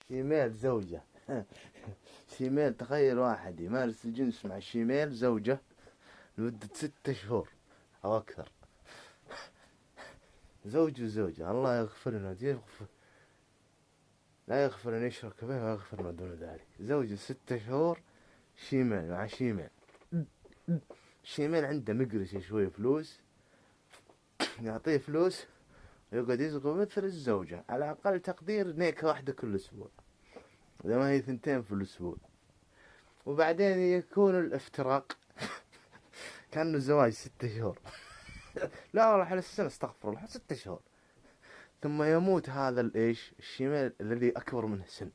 شيميل زوجة. شيميل، تخيل واحد يمارس الجنس مع شيميل زوجة لمدة 6 شهور أو أكثر. زوج وزوجة، الله يغفر لنا، لا يغفر أن يشرك به ويغفر ما دون ذلك. زوجة 6 شهور شيميل مع شيميل. شيميل عنده مقرشة شوية فلوس، يعطيه فلوس ويقعد يزغو مثل الزوجة، على أقل تقدير نيكة واحدة كل أسبوع، إذا ما هي 2 في الأسبوع. وبعدين يكون الافتراق كأنه زواج 6 شهور. لا والله على السنة، استغفر الله، 6 شهور. ثم يموت هذا الإيش الشيميل الذي أكبر منه سن،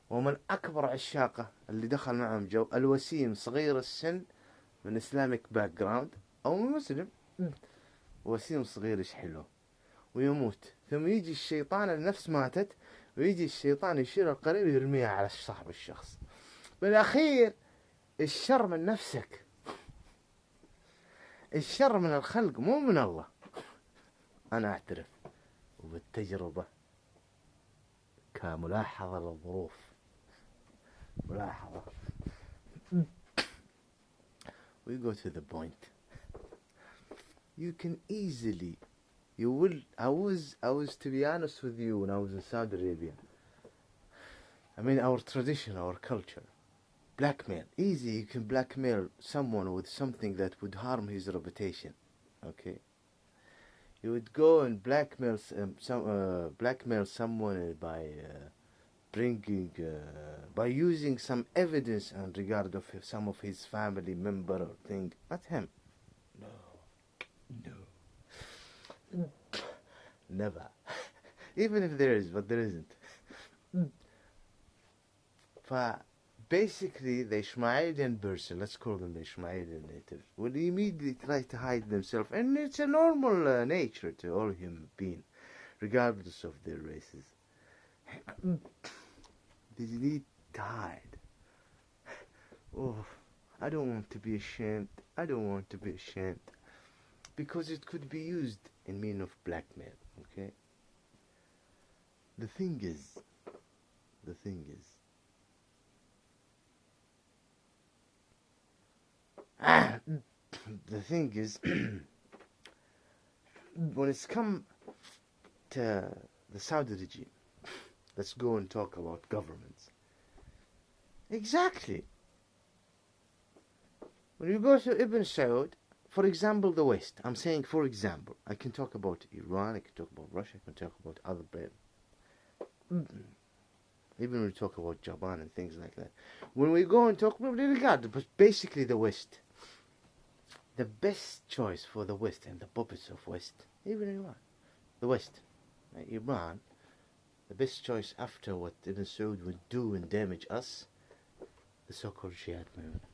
ومن أكبر عشاقه اللي دخل معهم جو الوسيم صغير السن من إسلامك باك جراوند أو من مسلم، وسيم صغير إيش حلو، ويموت. ثم يجي الشيطان، النفس ماتت، ويجي الشيطان يشير القريب ويرميها على صاحب الشخص. بالأخير الشر من نفسك، الشر من الخلق مو من الله. أنا أعترف، وبالتجربة كملاحظة للظروف، ملاحظة. We go to the point. You can easily, you will. I was to be honest with you, when I was in Saudi Arabia, I mean our tradition, our culture, blackmail. Easy, you can blackmail someone with something that would harm his reputation. Okay. You would go and blackmail someone by by using some evidence in regard of some of his family member or thing. Not him. No. Never. Even if there is, but there isn't. Basically, the Ishmaelian person, let's call them the Ishmaelian natives, will immediately try to hide themselves, and it's a normal nature to all human beings, regardless of their races. They need to hide. Oh, I don't want to be ashamed. I don't want to be ashamed. Because it could be used in mean of blackmail, okay? The thing is, the thing is, when it's come to the Saudi regime, let's go and talk about governments. Exactly. When you go to Ibn Saud, for example, the West, I'm saying for example, I can talk about Iran, I can talk about Russia, I can talk about other places. Even when we talk about Japan and things like that. When we go and talk, regardless, but basically the West. The best choice for the West and the puppets of West, even Iran, the West, Iran, the best choice after what Ibn Saud would do and damage us, the so-called Shiite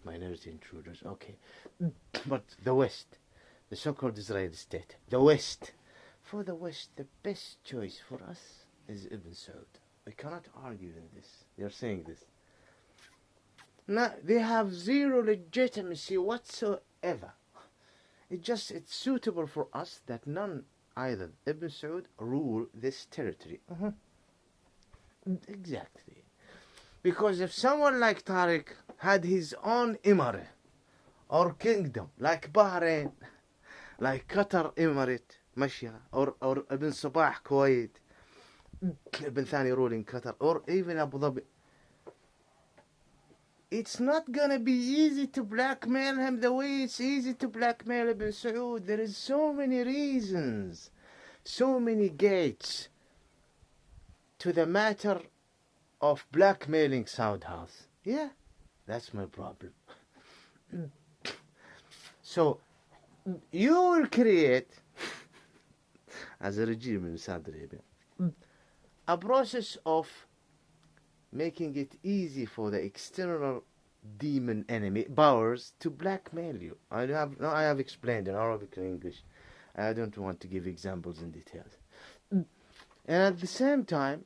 minority intruders, okay. But the West, the so-called Israeli state, the West, for the West, the best choice for us is Ibn Saud. We cannot argue in this. They are saying this. Now, they have zero legitimacy whatsoever. It's suitable for us that none, either Ibn Saud, rule this territory. Exactly. Because if someone like Tariq had his own emirate or kingdom, like Bahrain, like Qatar Emirate, Mashia, or Ibn Sabah, Kuwait, Ibn Thani ruling Qatar, or even Abu Dhabi, it's not gonna be easy to blackmail him the way it's easy to blackmail Ibn Saud. There is so many reasons, so many gates to the matter of blackmailing Saud House. Yeah, that's my problem. So, you will create, as a regime in Saudi Arabia, a process of making it easy for the external demon enemy powers to blackmail you. I have explained in Arabic and English. I don't want to give examples and details. And at the same time,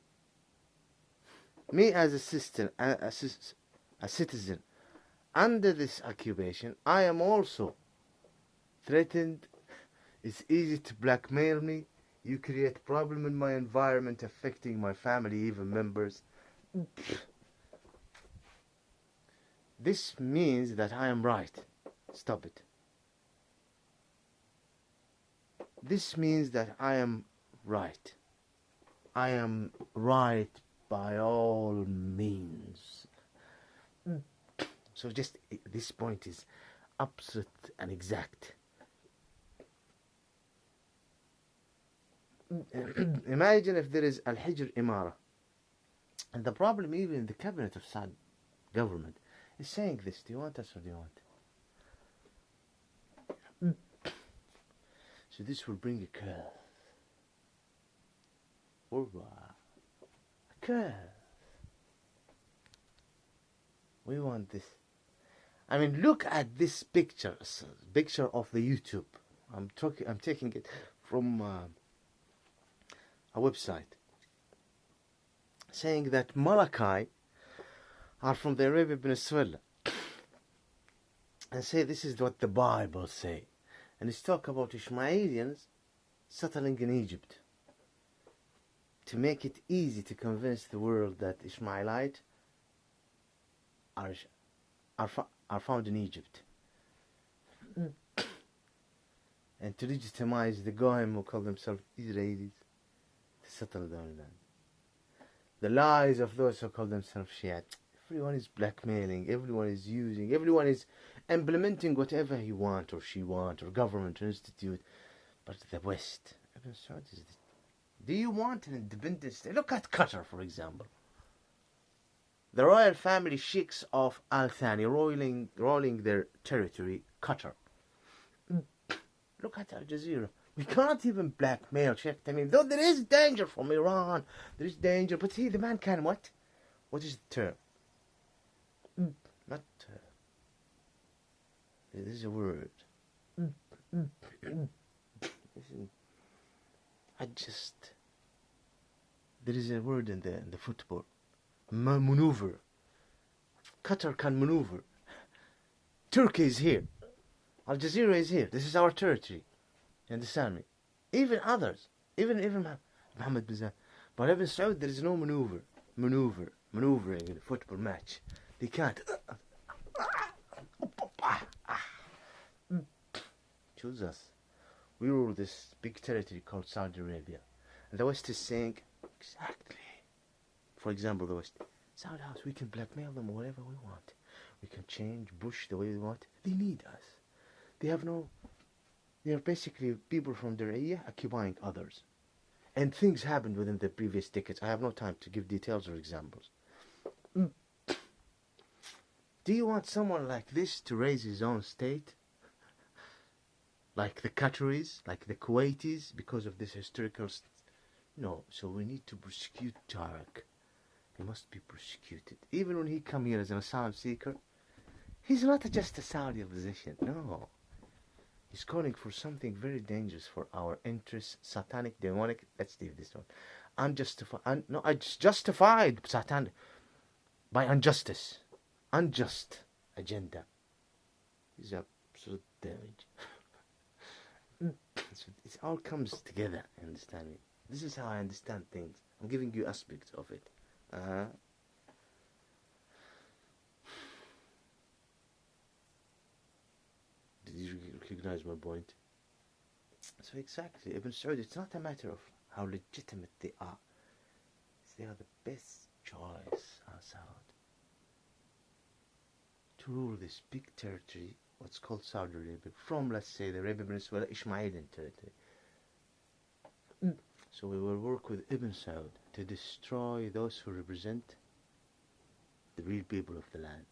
me as a citizen under this occupation, I am also threatened. It's easy to blackmail me. You create problem in my environment, affecting my family, even members. This means that I am right. Stop it. This means that I am right. I am right by all means. So just this point is absolute and exact. Imagine if there is Al-Hijr Imara. And the problem even in the cabinet of Saud government is saying this. Do you want us or do you want? So this will bring a curve. A curve. We want this. I mean, look at this picture. Picture of the YouTube. I'm taking it from a website saying that Malachi are from the Arabian Peninsula and say this is what the Bible say, and it's talk about Ishmaelians settling in Egypt to make it easy to convince the world that Ishmaelite are found in Egypt, and to legitimize the Goyim who call themselves Israelis to settle down in land. The lies of those who call themselves Shia. Everyone is blackmailing, everyone is using, everyone is implementing whatever he want or she want, or government or institute. But the West, Ibn Saud is do you want an independent state? Look at Qatar, for example. The royal family sheikhs of Al Thani rolling their territory, Qatar. Look at Al Jazeera. We can't even blackmail Sheikh Tamim. Though there is danger from Iran. There is danger. But see, the man can what? What is the term? Not... there is a word. Adjust. There is a word in the football. Maneuver. Qatar can maneuver. Turkey is here. Al Jazeera is here. This is our territory. You understand me? Even others. Even Mohammed bin Zayed. But Ibn Saud, there is no maneuvering in a football match. They can't. Choose us. We rule this big territory called Saudi Arabia. And the West is saying, exactly. For example, the West, Saudi House, we can blackmail them whatever we want. We can change Bush the way we want. They need us. They are basically people from their area occupying others. And things happened within the previous decades. I have no time to give details or examples. Do you want someone like this to raise his own state? Like the Qataris, like the Kuwaitis, because of this historical... No, so we need to prosecute Tariq. He must be prosecuted. Even when he come here as an asylum seeker, he's not just a Saudi opposition, no. He's calling for something very dangerous for our interests, satanic, demonic, let's leave this one. Unjustified, it's justified, satanic, by injustice. Unjust agenda. It's absolute damage. So it all comes together, understand me? This is how I understand things. I'm giving you aspects of it. Did you recognize my point? So exactly, Ibn Saud, it's not a matter of how legitimate they are. They are the best choice, Saud, to rule this big territory, what's called Saudi Arabia, from, let's say, the Arabian Peninsula, Ishmaelian territory. So we will work with Ibn Saud to destroy those who represent the real people of the land.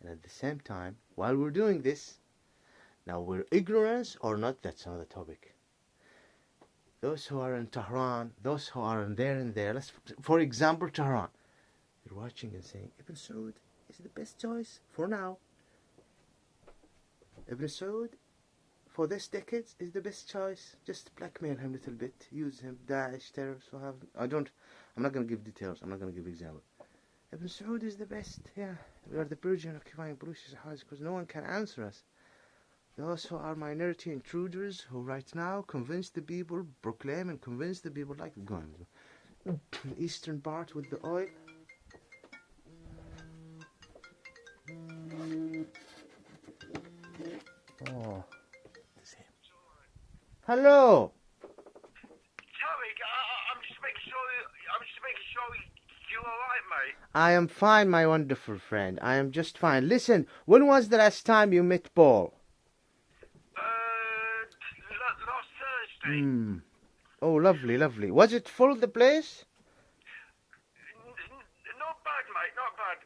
And at the same time, while we're doing this, now we're ignorance or not, that's another topic. Those who are in Tehran, those who are in there and there, for example, Tehran, you're watching and saying, Ibn Saud is the best choice for now. Ibn Saud, for this decade, is the best choice. Just blackmail him a little bit, use him, Daesh, terrorists, I'm not going to give details, I'm not going to give examples. Ibn Saud is the best, yeah. We are the Persian occupying Baluchistan because no one can answer us. Those who are minority intruders who right now convince the people, proclaim and convince the people like the guns. The eastern part with the oil, Hello. Tariq, I'm just making sure. I'm just making sure you're all right, mate. I am fine, my wonderful friend. I am just fine. Listen, when was the last time you met Paul? Last Thursday. Oh, lovely, lovely. Was it full, the place? Not bad, mate. Not bad.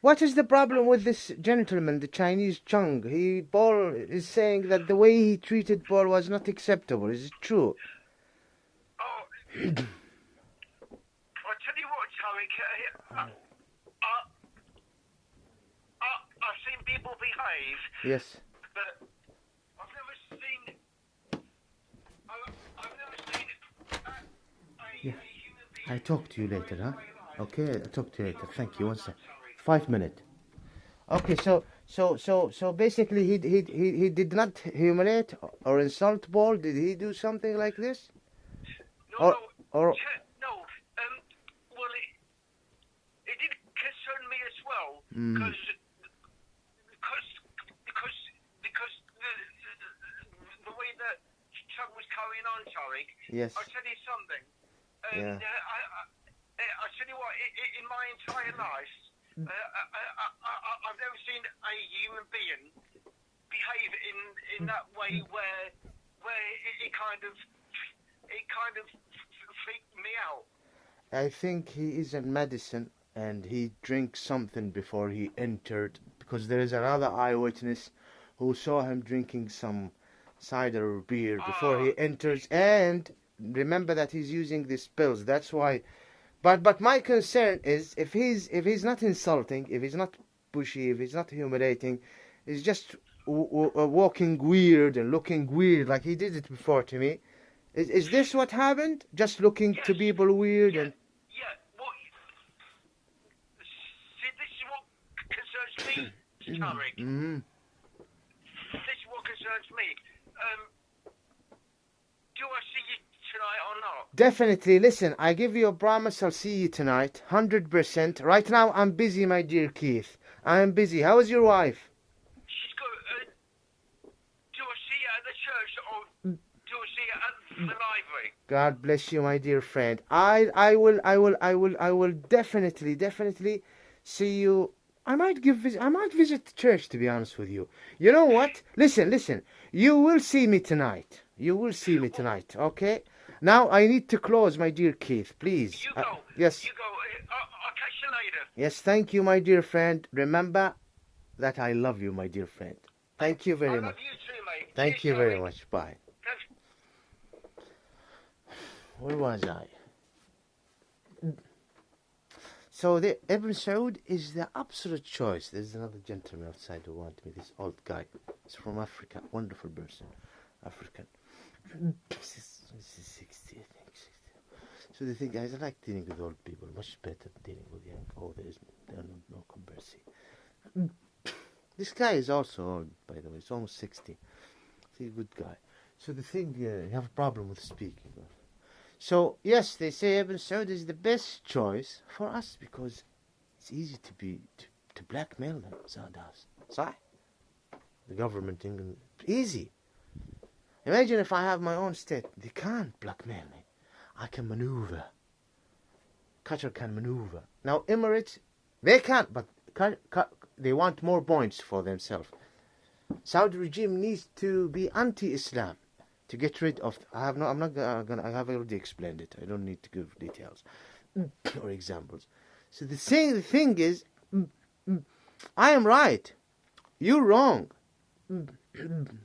What is the problem with this gentleman, the Chinese Chung? Paul is saying that the way he treated Paul was not acceptable. Is it true? Oh, I tell you what, Tariq. I've seen people behave, Yes. but I've never seen. I've never seen a Yeah. human being. I talk to you later, huh? Okay, I'll talk to you later. Thank you. 1 sec. 5 minutes. Okay, so basically he did not humiliate or insult Paul. Did he do something like this? No. Or Well, it did concern me as well because the way that Chuck was carrying on, Tariq. Yes. I'll tell you something. Yeah. I tell you what, in my entire life, I've never seen a human being behave in that way where it kind of freaked me out. I think he is in medicine and he drinks something before he entered, because there is another eyewitness who saw him drinking some cider or beer before he enters, and remember that he's using these pills. That's why. But my concern is if he's not insulting, if he's not pushy, if he's not humiliating, he's just walking weird and looking weird like he did it before to me. Is this what happened? Just looking to people weird and. Well, see, this is what concerns me, Tariq. This is what concerns me. Do I see you tonight or not? Definitely. Listen, I give you a promise I'll see you tonight. 100%. Right now I'm busy, my dear Keith. I am busy. How is your wife? She's good. Do I see you at the church or do I see you at the library? God bless you, my dear friend. I will definitely see you. I might visit the church, to be honest with you. You know what? Listen. You will see me tonight. Okay? Now I need to close, my dear Keith. Please. You go. Yes. You go. I'll catch you later. Yes, thank you, my dear friend. Remember that I love you, my dear friend. Thank you very I much. love you too, mate. Thank you very much. Bye. Thanks. Where was I? So the Ibn Saud is the absolute choice. There's another gentleman outside who wants me. This old guy. He's from Africa. Wonderful person. African. This is 60, I think. 60. So the thing, guys, I like dealing with old people. Much better than dealing with young. Oh, there's no comparison. This guy is also old, by the way. He's almost 60. He's a good guy. So the thing, you have a problem with speaking. So, yes, they say Ibn Saud is the best choice for us because it's easy to blackmail them, Saud House. صح? The government in England, easy. Imagine if I have my own state. They can't blackmail me. I can maneuver. Qatar can maneuver. Now, Emirates, they can't, but they want more points for themselves. Saudi regime needs to be anti-Islam. To get rid of, I have already explained it. I don't need to give details or examples. So the thing is, I am right. You're wrong.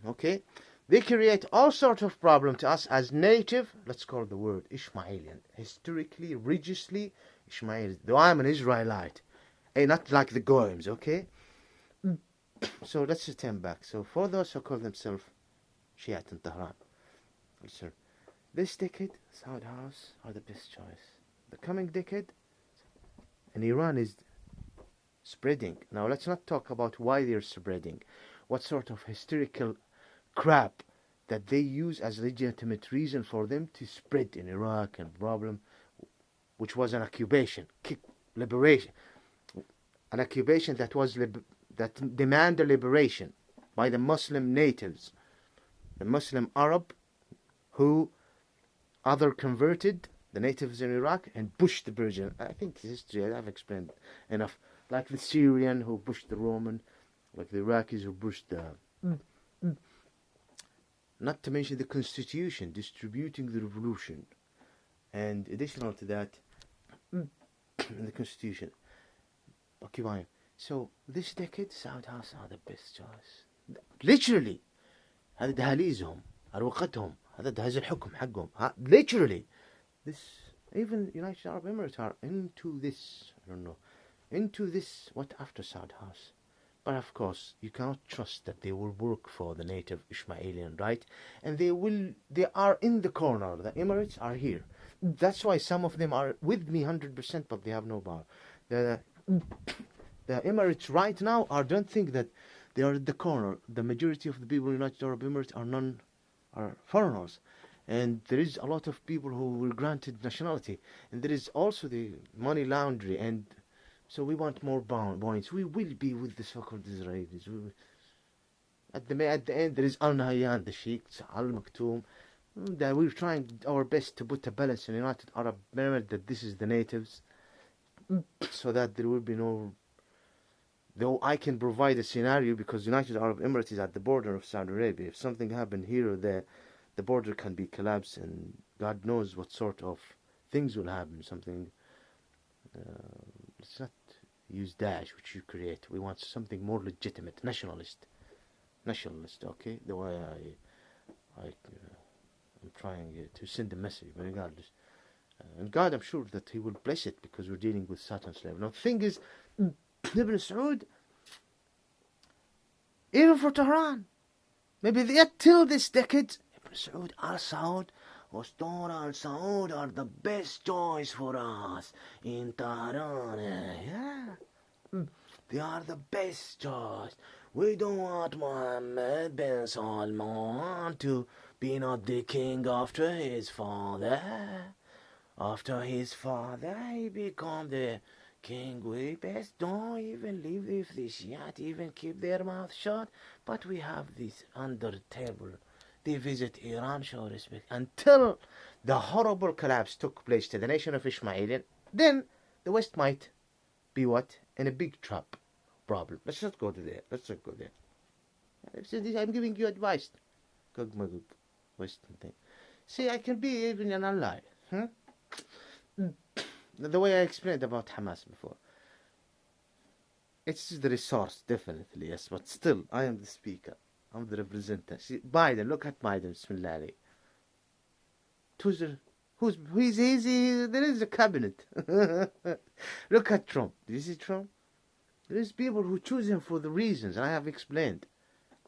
Okay? They create all sorts of problems to us as native, let's call the word Ishmaelian, historically, religiously Ishmaeli. Though I'm an Israelite, not like the Goyim, okay? So let's just turn back. So for those who call themselves Shiite in Tehran, listen, this decade, Saud House are the best choice. The coming decade, and Iran is spreading. Now let's not talk about why they're spreading, what sort of hysterical crap that they use as legitimate reason for them to spread in Iraq and problem, which was an occupation, liberation, an occupation that was that demanded liberation by the Muslim natives, the Muslim Arab who other converted the natives in Iraq and pushed the Persian. I think history, I've explained enough. Like the Syrian who pushed the Roman, like the Iraqis who pushed the... Not to mention the constitution, distributing the revolution. And additional to that, the constitution. Occupying. So, this decade, Saud House are the best choice. Literally. هذا دهاليزهم أروقتهم هذا دهز الحكم حقهم literally this even United Arab Emirates are into this I don't know into this what after Saud House, but of course you cannot trust that they will work for the native Ismailian right, and they are in the corner. The Emirates are here. That's why some of them are with me 100%, but they have no power. The Emirates right now don't think that they are at the corner. The majority of the people in the United Arab Emirates are foreigners. And there is a lot of people who were granted nationality. And there is also the money laundering. And so we want more points. We will be with the so-called Israelis. At the end, there is Al Nahyan, the Sheikh, Al Maktoum. That we're trying our best to put a balance in the United Arab Emirates that this is the natives. So that there will be no... Though I can provide a scenario because United Arab Emirates is at the border of Saudi Arabia. If something happened here or there, the border can be collapsed, and God knows what sort of things will happen. Something, let's not use Daesh, which you create. We want something more legitimate, nationalist, okay? The way I'm trying to send a message, but regardless. And God, I'm sure that He will bless it because we're dealing with Satan's slave. Now, the thing is, Ibn Saud, even for Tehran, maybe yet till this decade, Ibn Saud, Al Saud, Ostor Al Saud are the best choice for us in Tehran. Yeah, they are the best choice. We don't want Mohammed bin Salman to be not the king after his father. After his father, he become the king. We best don't even leave if the Shiite even keep their mouth shut. But we have this under the table. They visit Iran, show respect. Until the horrible collapse took place to the nation of Ismailian, then the West might be what? In a big trap problem. Let's not go to there. Let's not go there. I'm giving you advice. Gug magug. Western thing. See, I can be even an ally. The way I explained about Hamas before. It's the resource, definitely, yes, but still, I am the speaker. I'm the representative. See, Biden, look at Biden, Bismillah. There is a cabinet. Look at Trump. Did you see Trump? There is people who choose him for the reasons, and I have explained.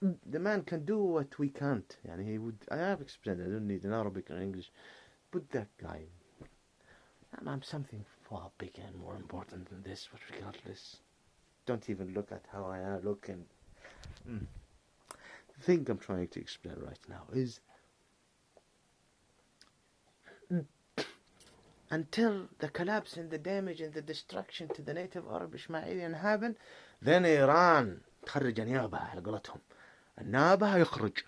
The man can do what we can't. And I have explained, I don't need an Arabic or English. Put that guy. I'm something far bigger and more important than this, but regardless, don't even look at how I look. And the thing I'm trying to explain right now is until the collapse and the damage and the destruction to the native Arab Ismailian happen, then Iran تخرج نيابة على قولتهم. النابة يخرج.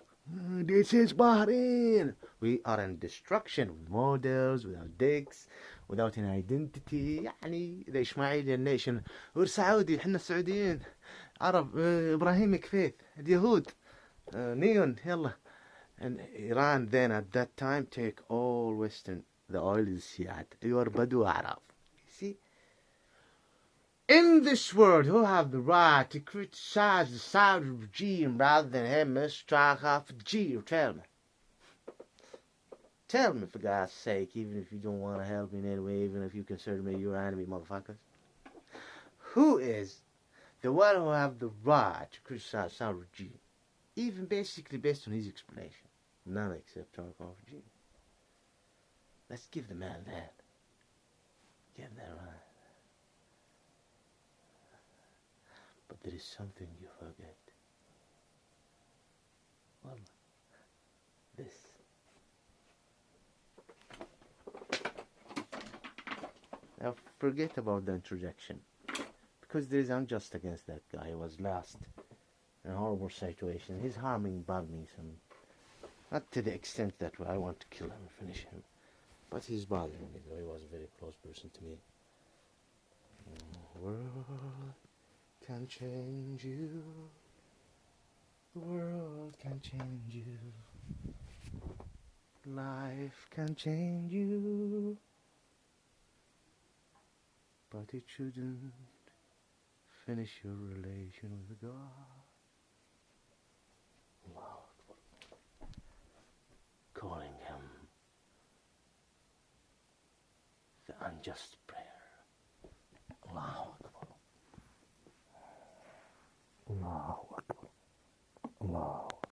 This is Bahrain. We are in destruction with models, without dicks, without an identity. يعني the Ismailian nation. we're Saudi, احنا السعوديين. Arab, Ibrahim كفيت. اليهود. Neon, يلا. And Iran then at that time take all Western. The oil is Shiite. You are Badu Arab. You see? In this world, who have the right to criticize the Saudi regime rather than him, strike off a G? Tell me. Tell me, for God's sake, even if you don't want to help me in any way, even if you consider me your enemy, motherfuckers. Who is the one who have the right to criticize the Saudi regime? Even basically based on his explanation. None except strike off a G. Let's give the man that. Give him that right. But there is something you forget. Well, this. Now forget about the introduction. Because there is unjust against that guy. He was lost in a horrible situation. He's harming, bugging some. Not to the extent that I want to kill him and finish him. But he's bothering me, though he was a very close person to me. The world can change you. The world can change you. Life can change you. But it shouldn't finish your relation with God. Allahu Akbar. Calling him the unjust prayer. Allahu Akbar. Allahu Akbar. Allahu